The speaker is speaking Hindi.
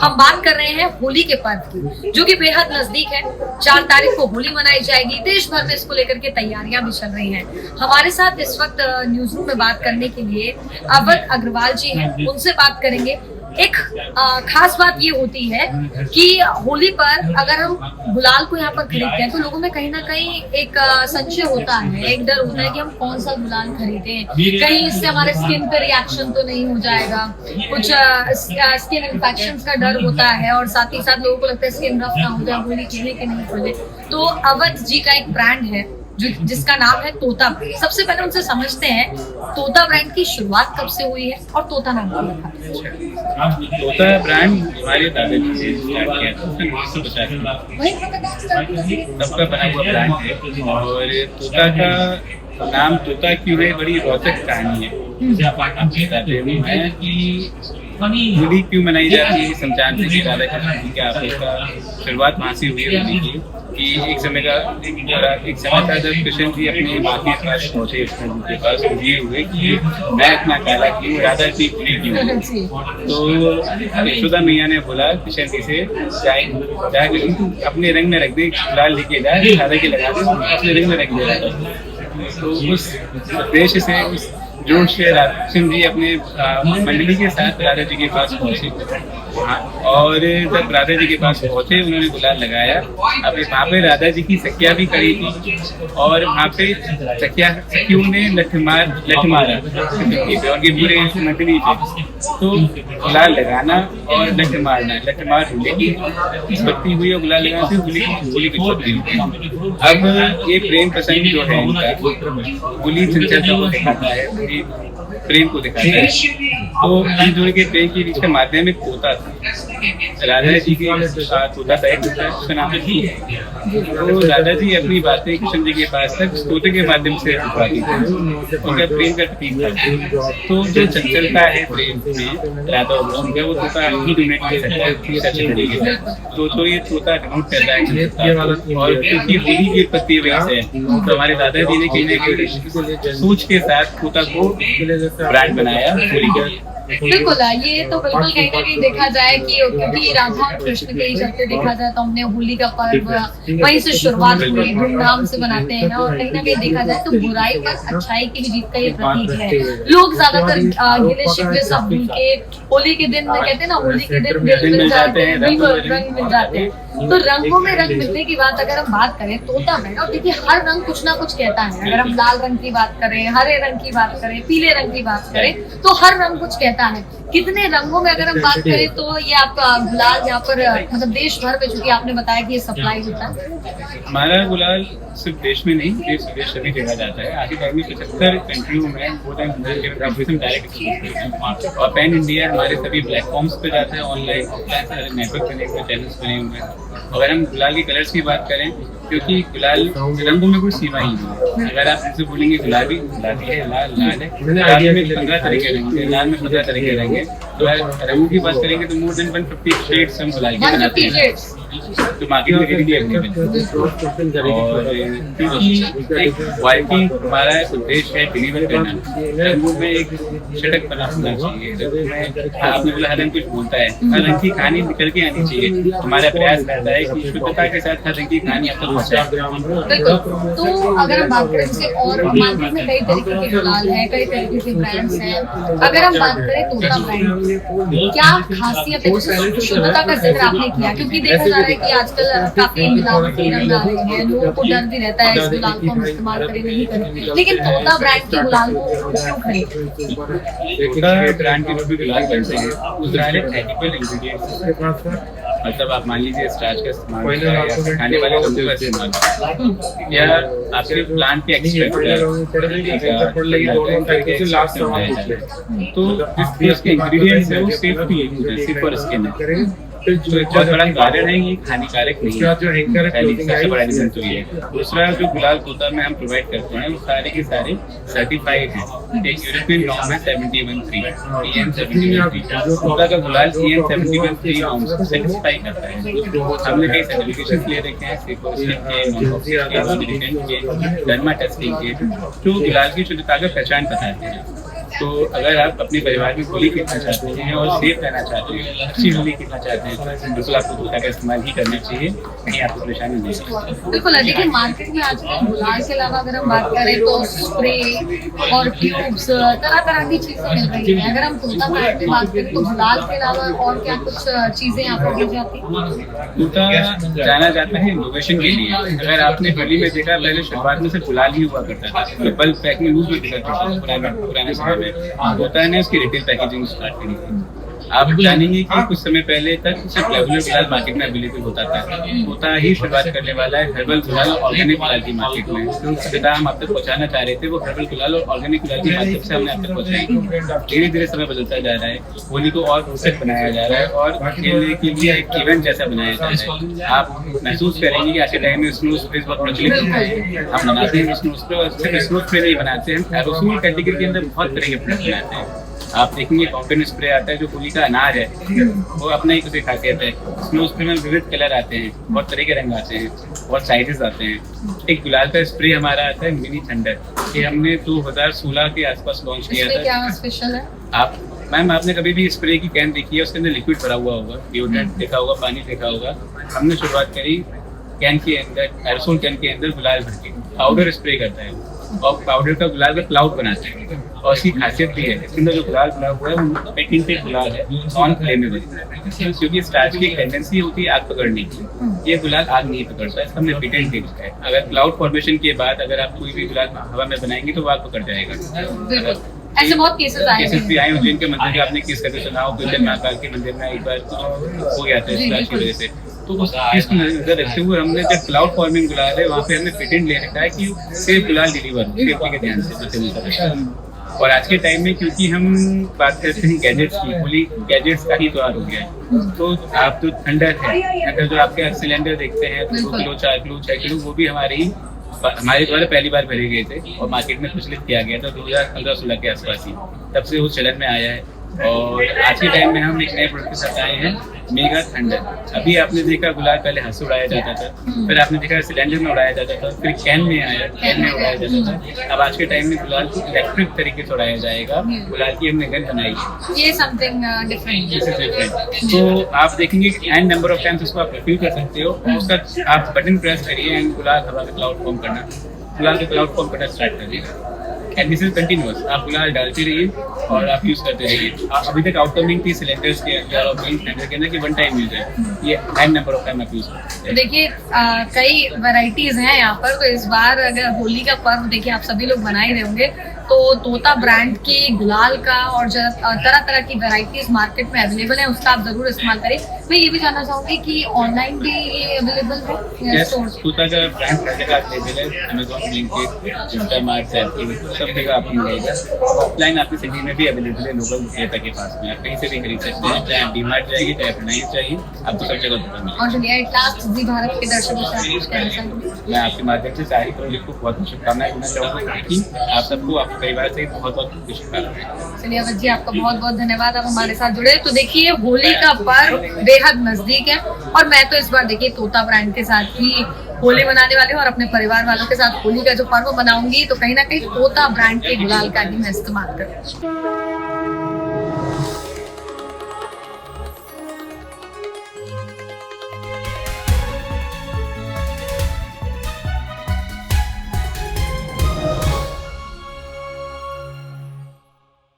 हम बात कर रहे हैं होली के पर्व की, जो कि बेहद नजदीक है। 4 तारीख को होली मनाई जाएगी। देश भर में इसको लेकर के तैयारियां भी चल रही हैं। हमारे साथ इस वक्त न्यूज रूम में बात करने के लिए अवध अग्रवाल जी हैं, उनसे बात करेंगे। एक खास बात ये होती है कि होली पर अगर हम गुलाल को यहाँ पर खरीदते हैं तो लोगों में कहीं ना कहीं एक संशय होता है, एक डर होता है कि हम कौन सा गुलाल खरीदें, कहीं इससे हमारे स्किन पे रिएक्शन तो नहीं हो जाएगा। कुछ स्किन इन्फेक्शन का डर होता है और साथ ही साथ लोगों को लगता है स्किन रफ ना हो जाए, होली खेलने के नहीं खोले। तो अवध जी का एक ब्रांड है जिसका नाम है तोता। सबसे पहले उनसे समझते हैं तोता ब्रांड की शुरुआत कब से हुई है और तोता नाम क्यों रखा? तोता ब्रांड हमारे दादाजी से स्टार्ट किया था 1950 में, तब का बना हुआ ब्रांड है। और तोता का नाम तोता क्यों है, बड़ी रोचक कहानी है कि होली क्यों मनाई जाती है। शमशान से राधा कृष्ण जी के आपस का शुरुआत वहाँ से हुई होली की कि एक समय था जब कृष्ण जी अपनी माँ के पास पहुंचे, कृष्ण जी के पास ये हुए कि मैं इतना काला क्यों, राधा जी पूरी क्यों। तो यशोदा मैया ने बोला कृष्ण जी से जाए अपने रंग में रख दे, गुलाल लेके जाए, राधा के लगा दे, अपने रंग में रख दे। तो उस उद्देश्य से उस जोश से कृष्ण जी अपने मंडली के साथ राधा जी के पास पहुंचे। और जब राधा जी के पास पहुंचे उन्होंने गुलाल लगाया। अब वहाँ पे राधा जी की सखिया भी खड़ी थी और वहाँ पे सखियों ने लठ मारा उनके पूरे मंडली पे। तो गुलाल लगाना और लठ मार होली की उत्पत्ति हुई और गुलाल लगाने से होली की उत्पत्ति हुई। अब ये प्रेम प्रसंग जो है इनका होली चंचलता को दिखाता है, प्रेम को दिखाता है। तो इन दोनों के प्रेम के बीच का माध्यम एक तोता था। राधा जी के तोता था, उसका नाम है। तो राधा जी अपनी बातें कृष्ण जी के पास तक तोते के माध्यम से बताती थी, उनका प्रेम का प्रतीक था। तो जो चंचलता है प्रेम में राधा और कृष्ण, वो तोता ही डोनेट कर सकता है। तो ये तोता डोनेट करता है। और क्योंकि होली की उत्पत्ति वजह से तो हमारे दादा जी ने कहीं ना कहीं सोच के साथ तोता को ब्रांड बनाया होली के लिए। बिल्कुल, ये तो बिल्कुल कहीं ना कहीं देखा जाए कि क्योंकि राधा और कृष्ण के ही चलते देखा जाए तो हमने होली का पर्व वहीं से शुरुआत हुई, धूमधाम से मनाते हैं। और कहीं ना कहीं देखा जाए तो बुराई पर अच्छाई की जीत का ये प्रतीक है। लोग ज्यादातर गिले शिकवे सब भूल के होली के दिन कहते हैं ना, होली के दिन दिल मिल जाते हैं, रंग मिल जाते हैं। तो रंगों में रंग मिलने की बात अगर हम बात करें तोता में, और देखिए हर रंग कुछ ना कुछ कहता है। अगर हम लाल रंग की बात करें, हरे रंग की बात करें, पीले रंग की बात करें, तो हर रंग कुछ कहता है। कितने रंगों में अगर हम बात करें तो ये आपका गुलाल यहाँ पर मतलब देश भर में, चूंकि आपने बताया कि ये सप्लाई होता है। हमारा गुलाल सिर्फ देश में नहीं, देश विदेश सभी जगह जाता है। आज के टाइम में 75 कंट्रियों में डायरेक्ट और पैन इंडिया हमारे सभी प्लेटफॉर्म्स पे जाता है। ऑनलाइन ऑफलाइन नेटवर्क बने हुए, चैनल्स बने हुए हैं। अगर हम गुलाल के कलर्स की बात करें, क्योंकि गुलाल रंगों में कोई सीमा ही नहीं है। अगर आप मुझसे बोलेंगे गुलाबी है, लाल है, गुलाबी में 15 तरह के रंग है, लाल में 15 तरह के रंग है। तो रंगों की बात करेंगे तो मोर देन 150 शेड्स हम गुलाल के बनाते हैं, तो मार्केट में रेडी अवेलेबल। और क्योंकि क्वालिटी हमारा उद्देश्य है डिलीवर करना, रंगों में एक चटक बना होना चाहिए। रंगों में आपने बोला हर रंग कुछ बोलता है, हर रंग की कहानी निकल के आनी चाहिए। हमारा प्रयास रहता है कि शुद्धता के साथ हर रंग की कहानी आप तक पहुंचाए। तो अगर हम बात करें जैसे और मार्केट में कई तरीके के गुलाल है, कई तरीके के ब्रांड्स हैं। अगर हम बात करें तोता ब्रांड, क्या खासियत है? शुद्धता का जिक्र आपने किया, क्योंकि देखा जा रहा है कि आजकल काफी मिलावटी रंग आ रहे हैं। लोगों को डर भी रहता है इस गुलाल को हम इस्तेमाल करें नहीं करें, लेकिन तोता ब्रांड के गुलाल को क्यों खरीदें? तोता ब्रांड के जो भी गुलाल बनते हैं उस एथिकल इंग्रेडिएंट्स, मतलब आप मान लीजिए स्टार्च का इस्तेमाल या खाने वाले लोगों का इस्तेमाल या आपके प्लांट के एक्सट्रैक्ट तो इसके इंग्रेडिएंट्स है वो सेफ फॉर स्किन है। तो एक बहुत बड़ा कारण है, ये हानिकारक नहीं है। सबसे बड़ा रीजन तो ये है। दूसरा जो गुलाल तोता में हम प्रोवाइड करते हैं वो सारे के सारे सर्टिफाइड हैं। एक यूरोपियन नॉर्म है 71(3) EN 71(3). तोता का गुलाल EN 71(3) नॉर्म से सेटिस्फाई करता है। हमने कई सर्टिफिकेशन ले रखे हैं, डर्मा टेस्टिंग के, जो गुलाल की शुद्धता का पहचान बताते हैं। तो अगर आप अपने परिवार में होली खेलना चाहते हैं और सेफ रहना चाहते हैं, अच्छी होली खेलना चाहते हैं, तो बिल्कुल आपको तोता का इस्तेमाल ही करना चाहिए, कहीं आपको परेशानी नहीं है। बिल्कुल। देखिए मार्केट में आजकल गुलाल के अलावा अगर हम बात करें तो स्प्रे और ट्यूब्स तरह तरह की चीजें मिल रही है। अगर हम तोता ब्रांड की बात करें तो गुलाल के अलावा और क्या कुछ चीजें यहाँ पर दी जाती हैं? तोता जाना जाता है इनोवेशन के लिए। अगर आपने होली में देखा, पहले शुरुआत में सिर्फ गुलाल ही हुआ करता था, बल्क पैक में यूज होता था पुराने समय में। तोता ने उसकी रिटेल पैकेजिंग स्टार्ट करी थी। आप जानेंगे कि कुछ समय पहले तक सिर्फ रेगुलर गुलाल मार्केट में अवेलेबल होता था। तोता ही शुरुआत करने वाला है हर्बल गुलाल और ऑर्गेनिक गुलाल की मार्केट में। जो हम आप तक पहुंचाना चाह रहे थे वो हर्बल गुलाल और ऑर्गेनिक गुलाल की मार्केट से हमने आप तक पहुंचाई। धीरे धीरे समय बदलता जा रहा है, होली को और रोचक बनाया जा रहा है और खेलने के लिए एक इवेंट जैसा बनाया जा रहा है। आप महसूस करेंगे कि आज के टाइम में स्नो स्प्रे बहुत प्रचलित है। हम बनाते हैं स्नो स्प्रे, और सिर्फ स्नो स्प्रे नहीं बनाते हैं, एरोसोल कैटेगरी के अंदर बहुत तरह के प्रोडक्ट बनाते हैं। आप देखेंगे फाउंटेन स्प्रे आता है जो होली का अनार है, वो अपना ही कुछ खासियत है। स्नो स्प्रे में विविध कलर आते हैं, बहुत तरह के रंग आते हैं, बहुत साइजेस आते हैं। एक गुलाल का स्प्रे हमारा आता है मिनी थंडर, ये हमने 2016 के आसपास लॉन्च किया था। क्या स्पेशल है? आप मैम आपने कभी भी स्प्रे की कैन देखी है, उसके अंदर लिक्विड भरा हुआ होगा, डिओड्रेंट देखा होगा, पानी देखा होगा। हमने शुरुआत करी कैन के अंदर, एरोसोल कैन के अंदर गुलाल भर के पाउडर स्प्रे करता है और पाउडर का गुलाल का क्लाउड बनाते हैं। और इसकी खासियत भी है, इसके अंदर जो गुलाल बना हुआ है वो पेटेंटेड गुलाल है, नॉन फ्लेमेबल, क्योंकि स्टार्च की टेंडेंसी होती है आग पकड़ने की। ये गुलाल आग नहीं पकड़ता है, इसका हमने पेटेंट दे रखा है। अगर क्लाउड फॉर्मेशन के बाद अगर आप कोई भी गुलाल हवा में बनाएंगे तो वो आग पकड़ जाएगा। ऐसे बहुत केसेस भी आए उज्जैन के मंदिर का आपने केस करके सुना हो, उज्जैन महाकाल के मंदिर में एक बार हो गया था स्टार्च की वजह से। तो उस चीज को नजर रखते हुए हमने जब क्लाउड फॉर्मिंग गुलाल है वहाँ पे हमने पेटेंट ले रखा है कि सेफ गुलाल डिलीवर सेफ्टी के ध्यान से। और आज के टाइम में क्योंकि हम बात करते हैं गैजेट्स की, होली गैजेट्स का ही त्योहार हो गया है, तो आप जो थंडर है, अगर जो आपके सिलेंडर देखते हैं 2 किलो 4 किलो 6 किलो, वो भी हमारे द्वारा पहली बार भरे गए थे और मार्केट में प्रचलित किया गया था 2015-16 के आसपास ही। तब से वो चलन में आया है। और आज के टाइम में हम एक नए प्रोडक्ट के साथ आए हैं, मेगा थंडर। अभी आपने देखा गुलाल पहले हाथ से उड़ाया जाता था, फिर आपने देखा सिलेंडर में उड़ाया जाता था, फिर कैन में आया, कैन में उड़ाया जाता था। अब आज के टाइम में गुलाल को इलेक्ट्रिक तरीके से उड़ाया जाएगा। गुलाल की हमने गन बनाई है, ये समथिंग डिफरेंट। तो आप देखेंगे एंड नंबर ऑफ टाइम्स उसको आप रिफिल कर सकते हो। उसका आप बटन प्रेस करिए एंड गुलाल हवा में क्लाउड फॉर्म करना, गुलाल के क्लाउड फॉर्म करना स्टार्ट कर दीजिए। एंड दिस इज कंटिन्यूअस, आप गुलाल डालते रहिए और आप यूज करते रहिए। अभी तक आउटकमिंग थी सिलेंडर्स के अंदर और मेन सिलेंडर के अंदर कि वन टाइम यूज है, ये एंड नंबर ऑफ टाइम आप यूज करते हैं। देखिए कई वैरायटीज हैं यहाँ पर, तो इस बार अगर होली का पर्व देखिए आप सभी लोग मना ही रहे होंगे, तो तोता ब्रांड की गुलाल का और तरह तरह की वैरायटीज मार्केट में अवेलेबल है, उसका आप जरूर इस्तेमाल करें। मैं ये भी जानना चाहूंगी कि ऑनलाइन भी ये अवेलेबल है? तोता का ब्रांड हर जगह अवेलेबल है, अमेजॉन, ब्लिंकिट, इंस्टामार्ट, सब जगह आपको मिलेगा। ऑफलाइन आपकी सिटी में भी अवेलेबल है, लोकल विक्रेता के पास में आप कहीं से भी खरीद सकते हैं, चाहे आप डीमार्ट जाइए, चाहे रिलायंस चाहिए, आपको सब जगह दुकान मिलेगी। और चलिए एट लास्ट जी भारत के दर्शकों से आप कुछ कहना चाहेंगे? मैं आपके माध्यम से सारी पब्लिक को बहुत शुभकामनाएं देना चाहूँगा कि आप सबको आपके परिवार से बहुत बहुत शुभकामनाएं। चलिए अवध जी, आपका बहुत बहुत धन्यवाद, आप हमारे साथ जुड़े। तो देखिए होली का पर्व बेहद नजदीक है और मैं तो इस बार देखिए तोता ब्रांड के साथ ही होली मनाने वाले हूँ और अपने परिवार वालों के साथ होली का जो पर्व मनाऊंगी तो कहीं ना कहीं तोता ब्रांड के गुलाल का ही मैं इस्तेमाल करूँ।